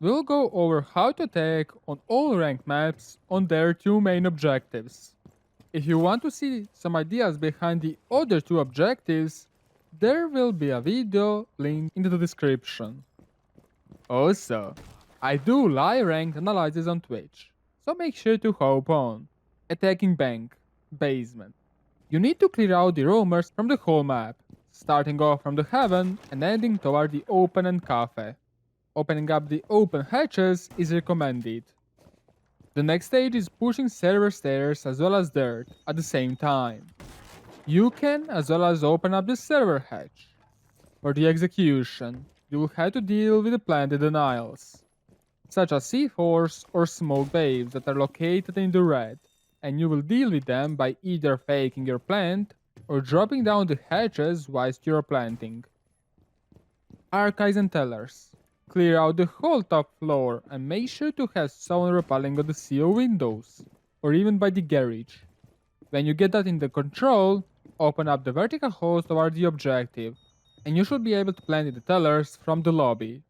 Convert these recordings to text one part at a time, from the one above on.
We'll go over how to attack on all ranked maps on their two main objectives. If you want to see some ideas behind the other two objectives, there will be a video linked in the description. Also, I do live ranked analysis on Twitch, so make sure to hop on. Attacking bank, basement. You need to clear out the roamers from the whole map, starting off from the heaven and ending toward the open and cafe. Opening up the open hatches is recommended. The next stage is pushing server stairs as well as dirt at the same time. You can as well as open up the server hatch. For the execution, you will have to deal with the planted denials, such as C4s or smoke waves that are located in the red, and you will deal with them by either faking your plant or dropping down the hatches whilst you are planting. Archives and tellers. Clear out the whole top floor and make sure to have someone repelling on the CO windows, or even by the garage. When you get that in the control, open up the vertical holes toward the objective, and you should be able to plant in the tellers from the lobby.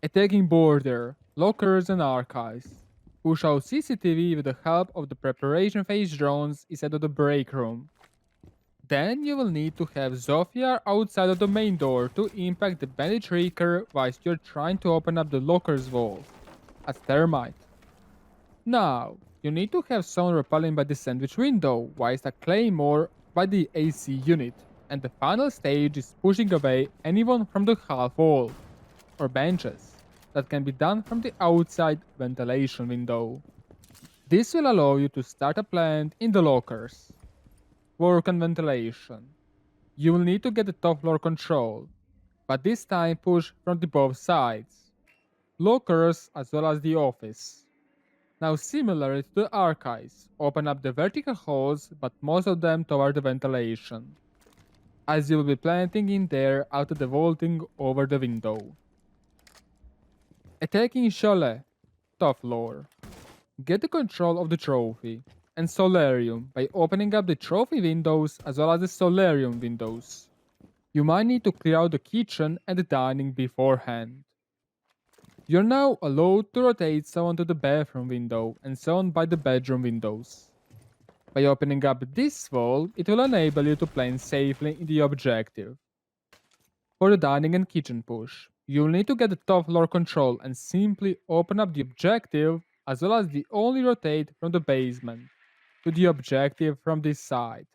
Attacking border, lockers and archives. Push out CCTV with the help of the preparation phase drones instead of the break room. Then you will need to have Zofia outside of the main door to impact the bandit trigger whilst you're trying to open up the locker's wall, as thermite. Now, you need to have someone repelling by the sandwich window whilst a claymore by the AC unit, and the final stage is pushing away anyone from the half wall, or benches, that can be done from the outside ventilation window. This will allow you to start a plant in the lockers. Work on ventilation. You will need to get the top floor control, but this time push from the both sides. Lockers as well as the office. Now similar to the archives, open up the vertical holes but most of them toward the ventilation, as you will be planting in there after the vaulting over the window. Attacking Chalet, top floor. Get the control of the trophy and solarium by opening up the trophy windows as well as the solarium windows. You might need to clear out the kitchen and the dining beforehand. You're now allowed to rotate someone to the bathroom window and someone by the bedroom windows. By opening up this wall, it will enable you to plant safely in the objective. For the dining and kitchen push, you'll need to get the top floor control and simply open up the objective as well as the only rotate from the basement to the objective from this side.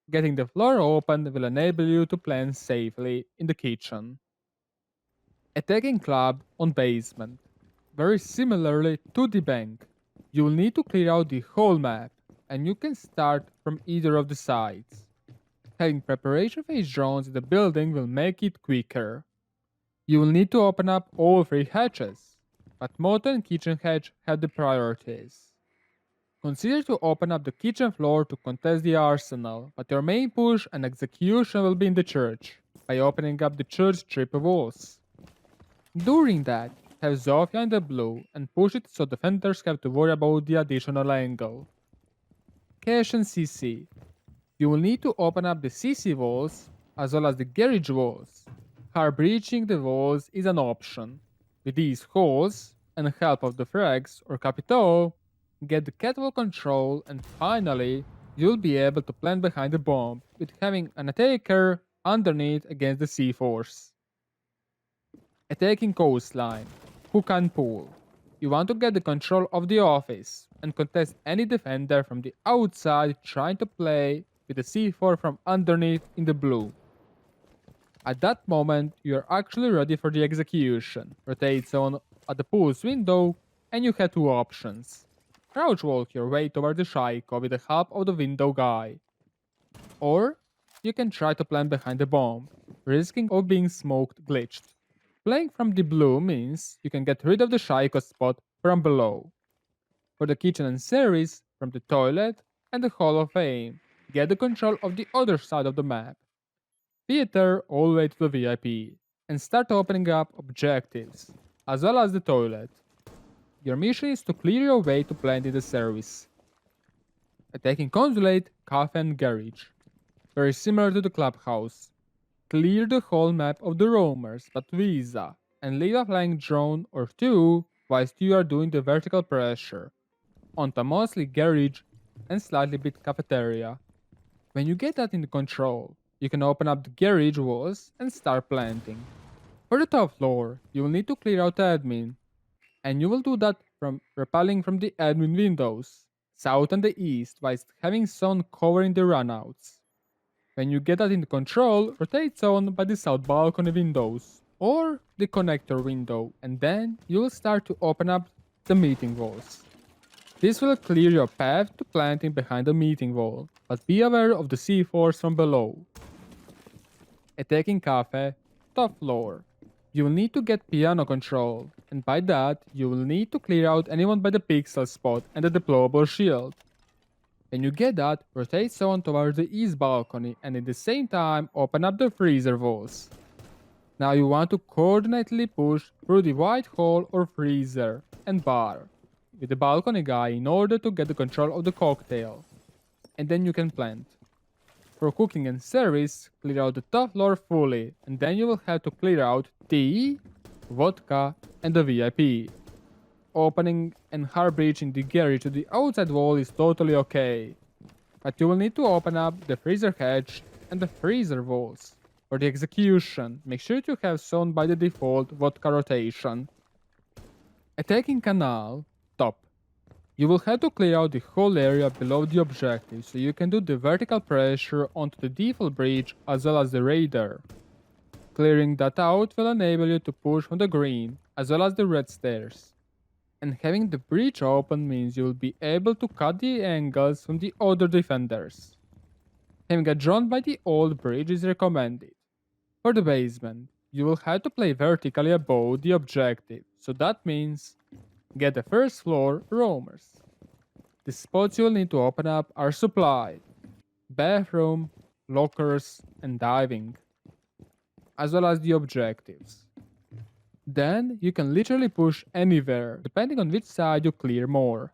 Getting the floor open will enable you to plant safely in the kitchen. Attacking club on basement. Very similarly to the bank, you will need to clear out the whole map, and you can start from either of the sides. Having preparation phase drones in the building will make it quicker. You will need to open up all three hatches, but motor and kitchen hatch have the priorities. Consider to open up the kitchen floor to contest the arsenal, but your main push and execution will be in the church, by opening up the church triple walls. During that, have Zofia in the blue and push it so defenders have to worry about the additional angle. Cache and CC. You will need to open up the CC walls as well as the garage walls. Hard breaching the walls is an option. With these holes, and help of the frags or Capito, get the catwalk control, and finally, you'll be able to plant behind the bomb with having an attacker underneath against the C-Force. Attacking Coastline, hook and pull. You want to get the control of the office and contest any defender from the outside trying to play with the C4 from underneath in the blue. At that moment, you are actually ready for the execution. Rotate someone at the pool's window, and you have two options. Crouch walk your way toward the Shaiko with the help of the window guy. Or, you can try to plant behind the bomb, risking of being smoked glitched. Playing from the blue means you can get rid of the Shaiko spot from below. For the kitchen and series, from the toilet and the Hall of Fame, get the control of the other side of the map. Theater all the way to the VIP, and start opening up objectives, as well as the toilet. Your mission is to clear your way to plant in the service. Attacking Consulate, Cafe and Garage. Very similar to the clubhouse. Clear the whole map of the roamers, but Visa, and leave a flying drone or two whilst you are doing the vertical pressure onto mostly garage and slightly bit cafeteria. When you get that in control, you can open up the garage walls and start planting. For the top floor, you will need to clear out admin, and you will do that from repelling from the admin windows, south and the east, whilst having sun covering the runouts. When you get that in control, rotate zone by the south balcony windows or the connector window, and then you will start to open up the meeting walls. This will clear your path to planting behind the meeting wall, but be aware of the C4s from below. Attacking Cafe, top floor. You will need to get piano control, and by that, you will need to clear out anyone by the pixel spot and the deployable shield. When you get that, rotate zone towards the east balcony and at the same time open up the freezer walls. Now you want to coordinately push through the white hole or freezer and bar with the balcony guy in order to get the control of the cocktail. And then you can plant. For cooking and service, clear out the top floor fully, and then you will have to clear out tea, vodka, and the VIP. Opening and hard breaching the garage to the outside wall is totally okay, but you will need to open up the freezer hatch and the freezer walls. For the execution, make sure to have shown by the default vodka rotation. Attacking Kanal, top. You will have to clear out the whole area below the objective so you can do the vertical pressure onto the default breach as well as the radar. Clearing that out will enable you to push on the green as well as the red stairs. And having the breach open means you will be able to cut the angles from the other defenders. Having a drone by the old bridge is recommended. For the basement, you will have to play vertically above the objective, so that means get the first floor roamers. The spots you will need to open up are supply, bathroom, lockers, and diving, as well as the objectives. Then you can literally push anywhere, depending on which side you clear more.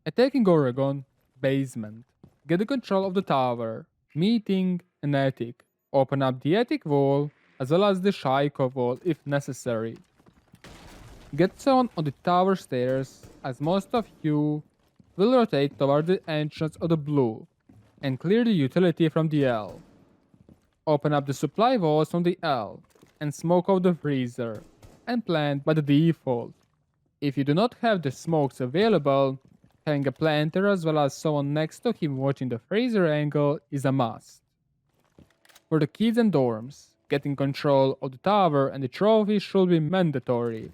Attacking Oregon, basement. Get the control of the tower, meeting, and attic. Open up the attic wall, as well as the Shaiko wall if necessary. Get zone on the tower stairs, as most of you will rotate toward the entrance of the blue, and clear the utility from the L. Open up the supply walls from the L, and smoke out the freezer, and plant by the default. If you do not have the smokes available, having a planter as well as someone next to him watching the freezer angle is a must. For the kids and dorms, getting control of the tower and the trophy should be mandatory.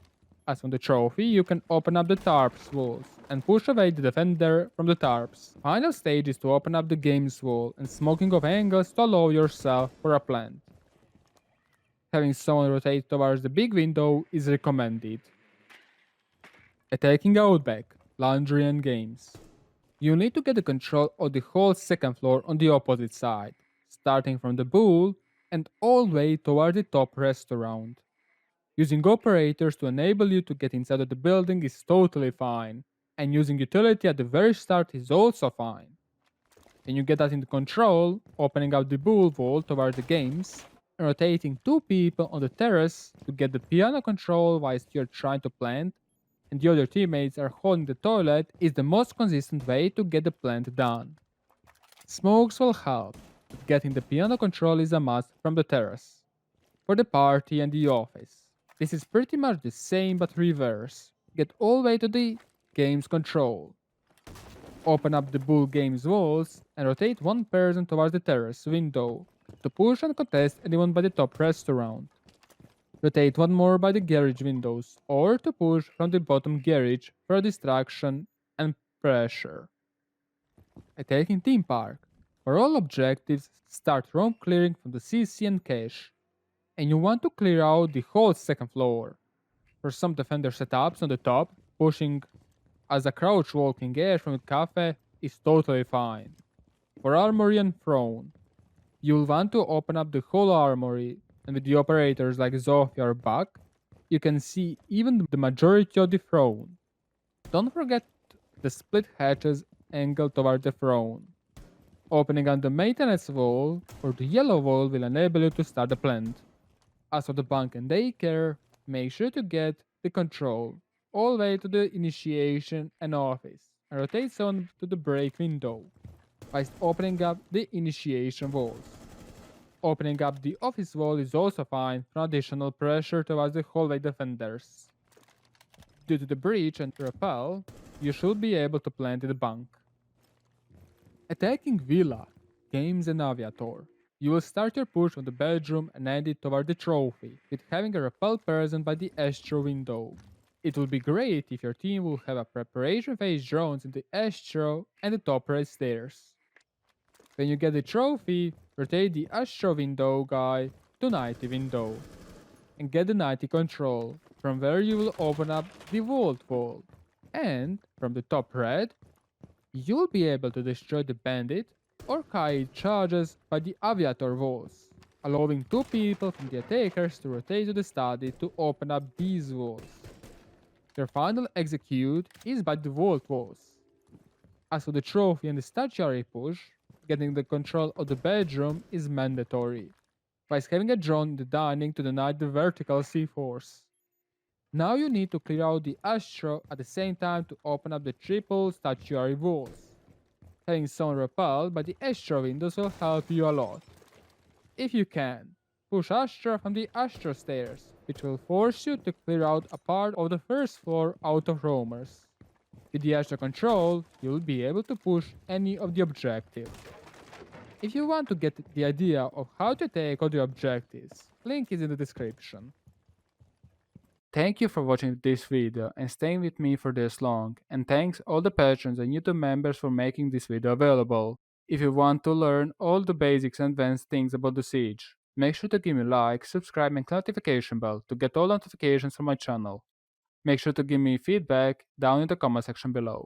As on the trophy, you can open up the tarps walls and push away the defender from the tarps. Final stage is to open up the games wall and smoking of angles to allow yourself for a plant. Having someone rotate towards the big window is recommended. Attacking Outback, laundry and games. You need to get the control of the whole second floor on the opposite side, starting from the bull and all the way toward the top restaurant. Using operators to enable you to get inside of the building is totally fine, and using utility at the very start is also fine. When you get that into control, opening up the bull wall toward the games, and rotating two people on the terrace to get the piano control whilst you're trying to plant, and the other teammates are holding the toilet is the most consistent way to get the plant done. Smokes will help, but getting the piano control is a must from the terrace. For the party and the office, this is pretty much the same but reverse. Get all the way to the game's control. Open up the bull game's walls and rotate one person towards the terrace window to push and contest anyone by the top restaurant. Rotate one more by the garage windows or to push from the bottom garage for a distraction and pressure. Attacking theme park. For all objectives, start roam clearing from the CC and cache, and you want to clear out the whole second floor. For some defender setups on the top, pushing as a crouch walking air from the cafe is totally fine. For armory and throne, you'll want to open up the whole armory, and with the operators like Gauthier or back, you can see even the majority of the throne. Don't forget the split hatches angle toward the throne. Opening on the maintenance wall or the yellow wall will enable you to start the plant. As for the bunk and daycare, Make sure to get the control all the way to the initiation and office, and rotate someone to the break window, whilst opening up the initiation walls. Opening up the office wall is also fine for additional pressure towards the hallway defenders. Due to the breach and rappel, you should be able to plant in the bunk. Attacking Villa, Games and Aviator. You will start your push on the bedroom and end it toward the trophy, with having a rappel present by the astro window. It will be great if your team will have a preparation phase drones in the astro and the top right stairs. When you get the trophy, rotate the astro window guy to 90 window, and get the 90 control, from where you will open up the vault wall. And, from the top red, you'll be able to destroy the bandit or kite charges by the aviator walls, allowing 2 people from the attackers to rotate to the study to open up these walls. Your final execute is by the vault walls. As for the trophy and the statuary push, getting the control of the bedroom is mandatory, whilst having a drone in the dining to deny the vertical C-force. Now you need to clear out the astro at the same time to open up the triple statuary walls. Having someone repelled by the astro windows will help you a lot. If you can, push astro from the astro stairs, which will force you to clear out a part of the first floor out of roamers. With the astro control, you'll be able to push any of the objectives. If you want to get the idea of how to take all the objectives, link is in the description. Thank you for watching this video and staying with me for this long, and thanks all the patrons and YouTube members for making this video available. If you want to learn all the basics and advanced things about the siege, make sure to give me a like, subscribe and notification bell to get all notifications from my channel. Make sure to give me feedback down in the comment section below.